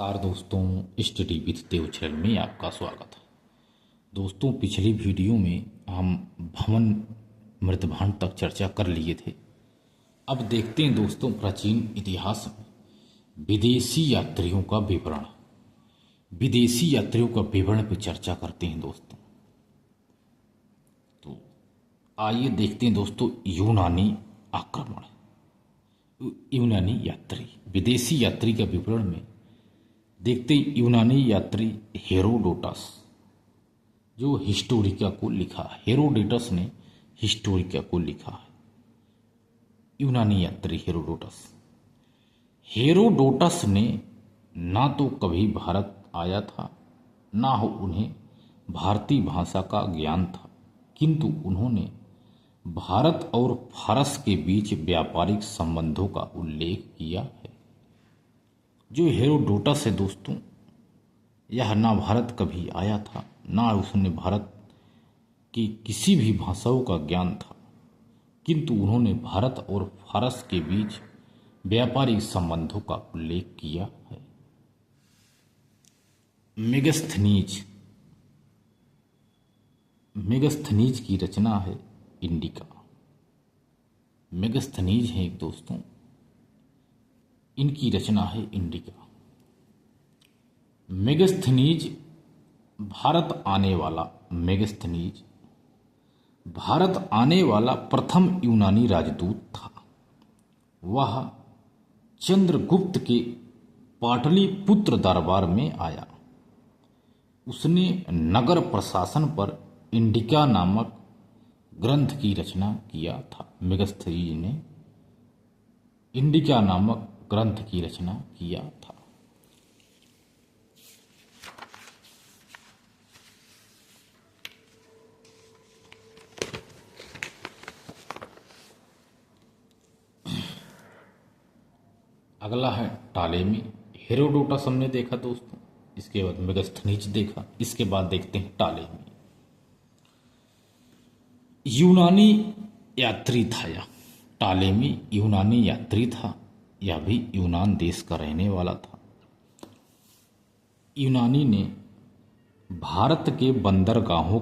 नमस्कार दोस्तों, study with Dev channel में आपका स्वागत है। दोस्तों, पिछली वीडियो में हम भवन मृतभांड तक चर्चा कर लिए थे। अब देखते हैं दोस्तों, प्राचीन इतिहास में विदेशी यात्रियों का विवरण। विदेशी यात्रियों का विवरण पर चर्चा करते हैं दोस्तों। तो आइए देखते हैं दोस्तों, यूनानी आक्रमण। यूनानी यात्री, विदेशी यात्री का विवरण में देखते यूनानी यात्री हेरोडोटस, जो हिस्टोरिका को लिखा। हेरोडोटस ने हिस्टोरिका को लिखा है। यूनानी यात्री हेरोडोटस। हेरोडोटस ने ना तो कभी भारत आया था, ना हो उन्हें भारतीय भाषा का ज्ञान था, किंतु उन्होंने भारत और फारस के बीच व्यापारिक संबंधों का उल्लेख किया है। जो हेरोडोटस है दोस्तों, यह ना भारत कभी आया था, ना उसने भारत की किसी भी भाषाओं का ज्ञान था, किंतु उन्होंने भारत और फारस के बीच व्यापारिक संबंधों का उल्लेख किया है। मेगस्थनीज। मेगस्थनीज की रचना है इंडिका। मेगस्थनीज है एक दोस्तों, इनकी रचना है इंडिका। मेगस्थनीज भारत आने वाला मेगस्थनीज भारत आने वाला प्रथम यूनानी राजदूत था। वह चंद्रगुप्त के पाटलिपुत्र दरबार में आया। उसने नगर प्रशासन पर इंडिका नामक ग्रंथ की रचना किया था। मेगस्थनीज ने इंडिका नामक ग्रंथ की रचना किया था। अगला है टालेमी। हेरोडोटस हमने देखा दोस्तों, इसके बाद मेगस्थनीज देखा, इसके बाद देखते हैं टालेमी। यूनानी यात्री था यह। टालेमी यूनानी यात्री था। यह भी यूनान देश का रहने वाला था। यूनानी ने भारत के बंदरगाहों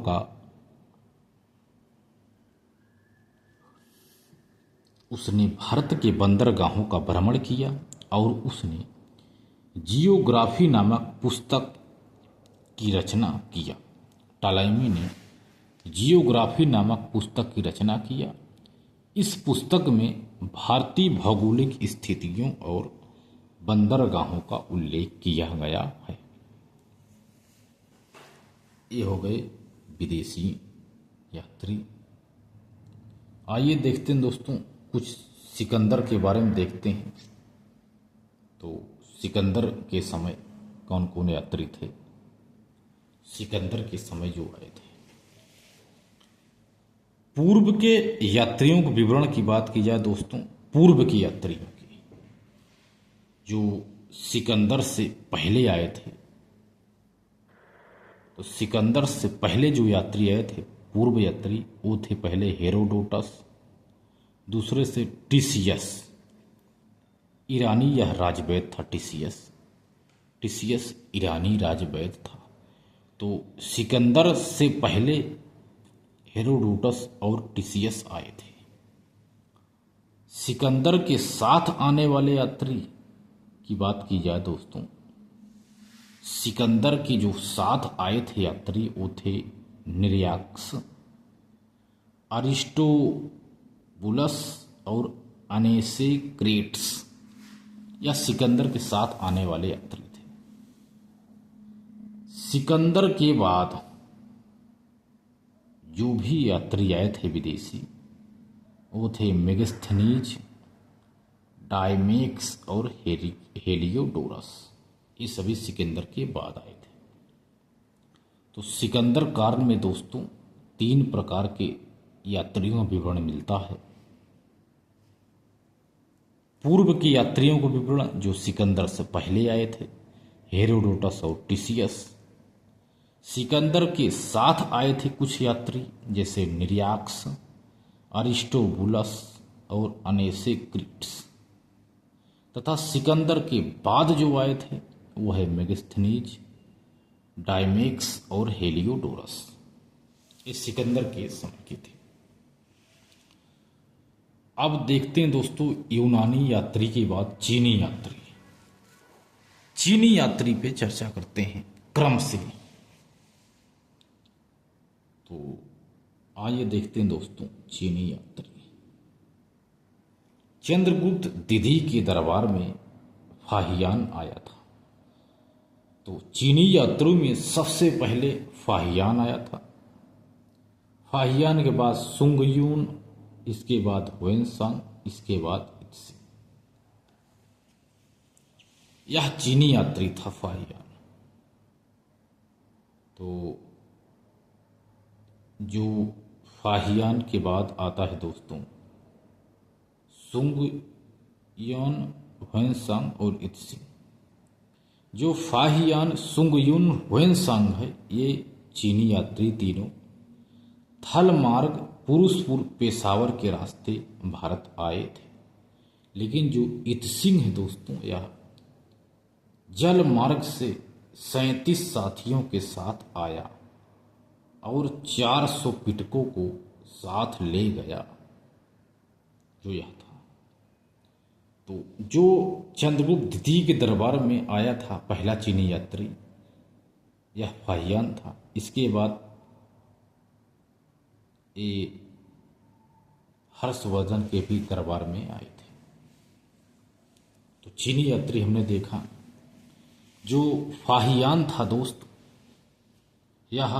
का भ्रमण किया और उसने जियोग्राफी नामक पुस्तक की रचना किया। टालेमी ने जियोग्राफी नामक पुस्तक की रचना किया। इस पुस्तक में भारतीय भौगोलिक स्थितियों और बंदरगाहों का उल्लेख किया गया है। ये हो गए विदेशी यात्री। आइए देखते हैं दोस्तों, कुछ सिकंदर के बारे में देखते हैं। तो सिकंदर के समय कौन कौन यात्री थे? सिकंदर के समय जो आए थे, पूर्व के यात्रियों के विवरण की बात की जाए दोस्तों, पूर्व के यात्रियों की जो सिकंदर से पहले आए थे, तो सिकंदर से पहले जो यात्री आए थे पूर्व यात्री, वो थे पहले हेरोडोटस, दूसरे से टीसियस। ईरानी यह राजवैद था। टीसियस ईरानी राजवैद था। तो सिकंदर से पहले हेरोडोटस और टीसियस आए थे। सिकंदर के साथ आने वाले यात्री की बात की जाए दोस्तों, सिकंदर के जो साथ आए थे यात्री, वो थे निरयाक्स, अरिस्टोबुलस और अनेसेक्रेट्स। या सिकंदर के साथ आने वाले यात्री थे। सिकंदर के बाद जो भी यात्री आए थे विदेशी, वो थे मेगस्थनीज, डायमेक्स और हेलियोडोरस। ये सभी सिकंदर के बाद आए थे। तो सिकंदर काल में दोस्तों 3 प्रकार के यात्रियों का विवरण मिलता है। पूर्व के यात्रियों का विवरण जो सिकंदर से पहले आए थे, हेरोडोटस और टीसियस। सिकंदर के साथ आए थे कुछ यात्री, जैसे निरयाक्स, अरिस्टोबुलस और अनेसेक्रिट्स। तथा सिकंदर के बाद जो आए थे वो है मेगास्थनीज, डायमेक्स और हेलियोडोरस। ये सिकंदर के समय के थे। अब देखते हैं दोस्तों यूनानी यात्री के बाद चीनी यात्री। चीनी यात्री पे चर्चा करते हैं क्रम से। तो आइए देखते हैं दोस्तों चीनी यात्री। चंद्रगुप्त दिधी के दरबार में फाहियान आया था। तो चीनी यात्रियों में सबसे पहले फाहियान आया था। फाहियान के बाद सुंगयून, इसके बाद हुएनसांग, इसके बाद इत्सिंग। यह चीनी यात्री था फाहियान। तो जो फाहियान के बाद आता है दोस्तों सुंगयून, हुएनसांग और इत्सिंग। जो फाहियान, सुंगयून, हुएनसांग है, ये चीनी यात्री तीनों थल मार्ग पुरुषपुर पेशावर के रास्ते भारत आए थे। लेकिन जो इत्सिंग है दोस्तों, यह जल मार्ग से 37 साथियों के साथ आया और 400 पिटकों को साथ ले गया, जो यह था। तो जो चंद्रगुप्त द्वितीय के दरबार में आया था पहला चीनी यात्री, यह फाहियान था। इसके बाद ये हर्षवर्धन के भी दरबार में आए थे। तो चीनी यात्री हमने देखा। जो फाहियान था दोस्त, यह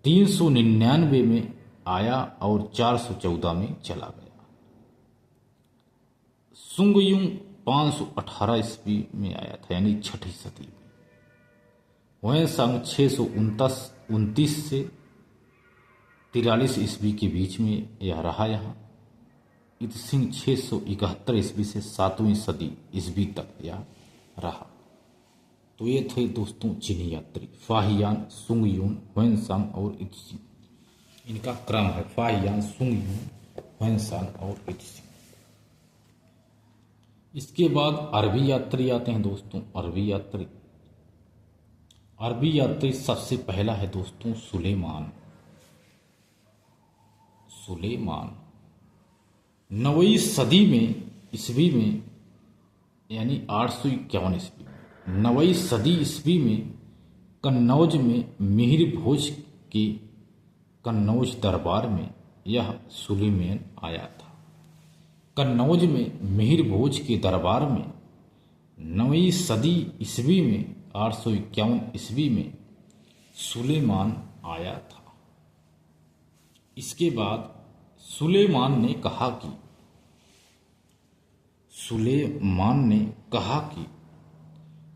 399 में आया और 414 में चला गया। सुंगयुंग 518 ईस्वी में आया था, यानी 6ठी सदी में। हुएनसांग 629 से 43 ईस्वी के बीच में यह रहा यहाँ। इत्सिंग 671 ईस्वी से 7वीं सदी ईस्वी तक यह रहा। तो ये थे दोस्तों चीनी यात्री फाहियान, सुंगयून, हुएनसांग और इत्सिंग। इनका क्रम है फाहियान, सुंगयून, हुएनसांग और इत्सिंग। इसके बाद अरबी यात्री आते हैं दोस्तों। अरबी यात्री सबसे पहला है दोस्तों सुलेमान। 9वीं सदी में ईस्वी में, यानी 851 ईस्वी में, 9वीं सदी ईस्वी में कन्नौज में मिहिर भोज के कन्नौज दरबार में यह सुलेमान आया था। कन्नौज में मिहिर भोज के दरबार में 9वीं सदी ईस्वी में 851 ईस्वी में सुलेमान आया था। इसके बाद सुलेमान ने कहा कि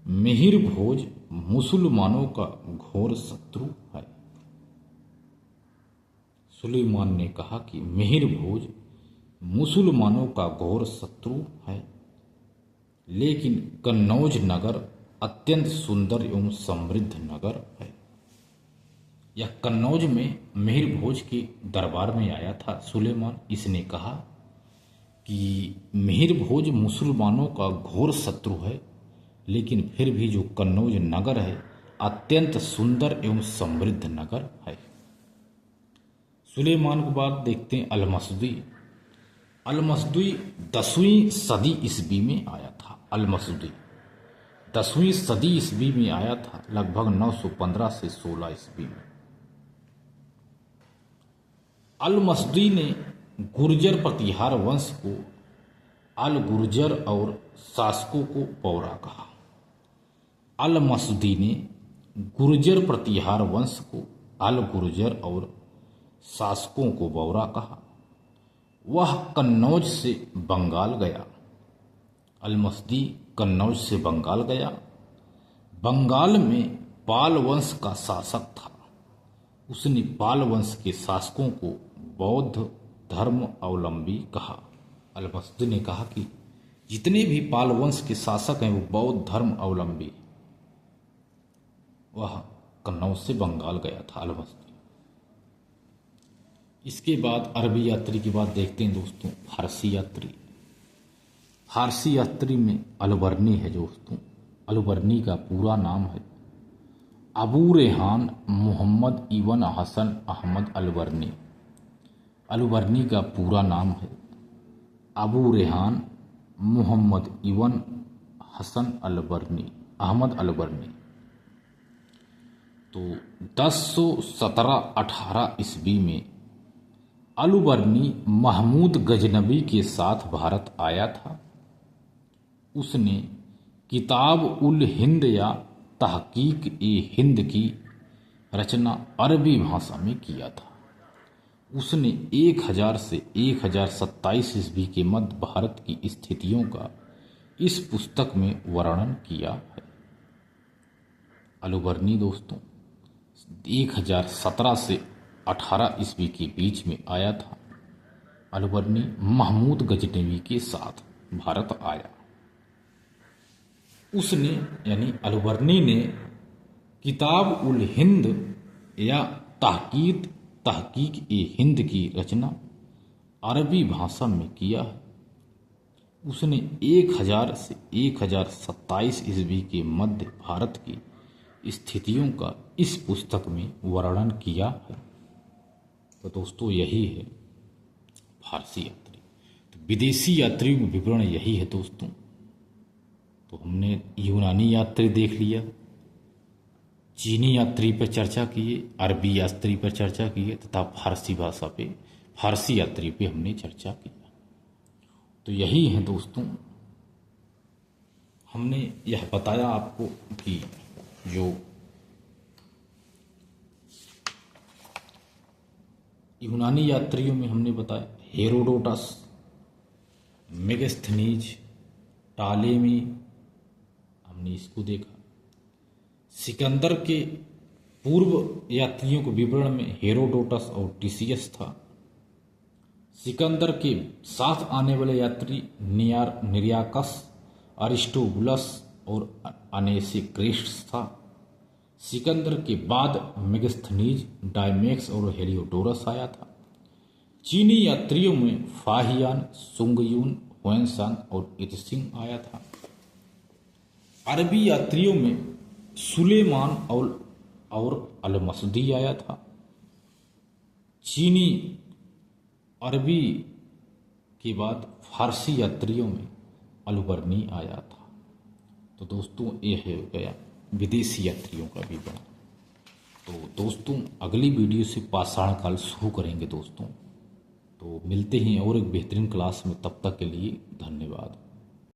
मिहिर भोज मुसलमानों का घोर शत्रु है। सुलेमान ने कहा कि मिहिर भोज मुसलमानों का घोर शत्रु है, लेकिन कन्नौज नगर अत्यंत सुंदर एवं समृद्ध नगर है। यह कन्नौज में मिहिर भोज के दरबार में आया था सुलेमान। इसने कहा कि मिहिर भोज मुसलमानों का घोर शत्रु है, लेकिन फिर भी जो कन्नौज नगर है अत्यंत सुंदर एवं समृद्ध नगर है। सुलेमान के बाद देखते हैं अलमसदी। 10वीं सदी ईस्वी में आया था। अलमसदी 10वीं सदी ईस्वी में आया था, लगभग 915 से 16 ईस्वी में। अलमसदी ने गुर्जर प्रतिहार वंश को अल गुर्जर और शासकों को बौरा कहा। अलमसदी ने गुर्जर प्रतिहार वंश को अल गुर्जर और शासकों को बौरा कहा। वह कन्नौज से बंगाल गया। अलमसदी कन्नौज से बंगाल गया। बंगाल में पाल वंश का शासक था। उसने पाल वंश के शासकों को बौद्ध धर्म अवलंबी कहा। अलमसदी ने कहा कि जितने भी पाल वंश के शासक हैं वो बौद्ध धर्म अवलंबी। वह कन्नौज से बंगाल गया था अलमसदी। इसके बाद अरबी यात्री की बात देखते हैं दोस्तों। फारसी यात्री फारसी यात्री में अलबर्नी है दोस्तों। अलबर्नी का पूरा नाम है अबू रेहान मोहम्मद इब्न हसन अहमद अलबर्नी। अलबर्नी का पूरा नाम है अबू रेहान मोहम्मद इब्न हसन अलबर्नी अहमद अलबर्नी। तो 1017-18 ईस्वी में अलबर्नी महमूद गजनबी के साथ भारत आया था। उसने किताब उल हिंद या तहकीक ए हिंद की रचना अरबी भाषा में किया था। उसने 1000 से 1027 ईस्वी के मध्य भारत की स्थितियों का इस पुस्तक में वर्णन किया है। अलबर्नी दोस्तों 1017 से 18 ईस्वी के बीच में आया था। अलबर्नी महमूद गजनवी के साथ भारत आया। उसने यानी अलबर्नी ने किताब उल हिंद या तहकीक ए हिंद की रचना अरबी भाषा में किया है। उसने 1000 से 1027 ईस्वी के मध्य भारत की स्थितियों का इस पुस्तक में वर्णन किया है। तो दोस्तों यही है फारसी यात्री। तो विदेशी यात्रियों का विवरण यही है दोस्तों। तो हमने यूनानी यात्री देख लिया, चीनी यात्री पर चर्चा किए, अरबी यात्री पर चर्चा किए तथा फारसी भाषा पे फारसी यात्री पे हमने चर्चा की। तो यही है दोस्तों, हमने यह बताया आपको कि जो यूनानी यात्रियों में हमने बताया हेरोडोटस, मेगस्थनीज, टालेमी, हमने इसको देखा। सिकंदर के पूर्व यात्रियों के विवरण में हेरोडोटस और टीसीएस था। सिकंदर के साथ आने वाले यात्री निरियाकस, अरिस्टोबुलस और अनेसिक्रिस्टस था। सिकंदर के बाद मेगस्थनीज, डायमेक्स और हेलियोडोरस आया था। चीनी यात्रियों में फाहियान, सुंगयून, हुएनसांग और इत्सिंग आया था। अरबी यात्रियों में सुलेमान और अलमसदी आया था। चीनी अरबी के बाद फारसी यात्रियों में अलबर्नी आया था। तो दोस्तों ये हो गया विदेशी यात्रियों का विवरण। तो दोस्तों अगली वीडियो से पाषाण काल शुरू करेंगे दोस्तों। तो मिलते हैं और एक बेहतरीन क्लास में, तब तक के लिए धन्यवाद।